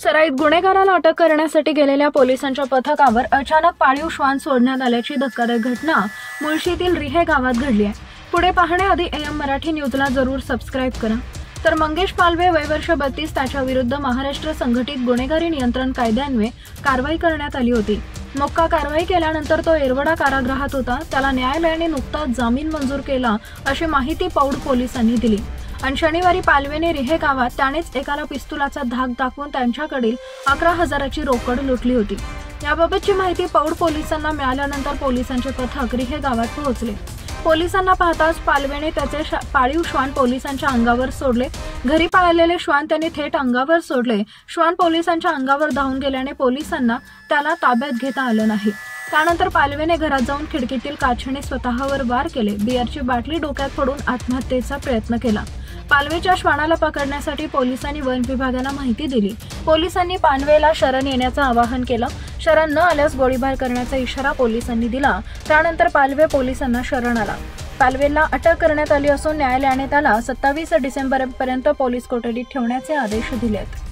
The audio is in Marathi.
सराईत गुन्हेगाराला अटक करण्यासाठी गेलेल्या पोलिसांच्या पथकावर अचानक पाळीव श्वान सोडण्यात आल्याची धक्कादायक घटना मुळशीतील रिहे गावात घडली आहे। पुढे पाहण्याआधी AM मराठी न्यूजला जरूर सबस्क्राईब करा। तर मंगेश पालवे वय वर्ष 32 त्याच्या विरुद्ध महाराष्ट्र संघटित गुन्हेगारी नियंत्रण कायद्यान्वये कारवाई करण्यात आली होती। मोक्का कारवाई केल्यानंतर तो येरवडा कारागृहात होता। त्याला न्यायालयाने नुकताच जामीन मंजूर केला अशी माहिती पौड पोलिसांनी दिली। आणि शनिवारी पालवेने रिहे गावात त्यानेच एकाला पिस्तुलाचा धाक दाखवून त्यांच्याकडील 11,000ची रोकड लुटली होती। याबाबतची माहिती पौड पोलिसांना मिळाल्यानंतर पोलिसांचे पथक रिहे गावात पोहोचले। पोलिसांना पाहताच पालवेने त्याचे पाळीव श्वान पोलिसांच्या अंगावर सोडले। घरी पाळलेले श्वान त्यांनी थेट अंगावर सोडले। श्वान पोलिसांच्या अंगावर धावून गेल्याने पोलिसांना त्याला ताब्यात घेता आलं नाही। त्यानंतर पालवेने घरात जाऊन खिडकीतील काचेने स्वतःवर वार केले। बिअरची बाटली डोक्यात फोडून आत्महत्येचा प्रयत्न केला। पालवेच्या श्वानाला पकडण्यासाठी पोलिसांनी वन विभागाला माहिती दिली। पोलिसांनी पालवेला शरण येण्याचं आवाहन केलं। शरण न आल्यास गोळीबार करण्याचा इशारा पोलिसांनी दिला। त्यानंतर पालवे पोलिसांना शरण आला। पालवेला अटक करण्यात आली असून न्यायालयाने त्याला 27 डिसेंबरपर्यंत पोलीस कोठडीत ठेवण्याचे आदेश दिलेत।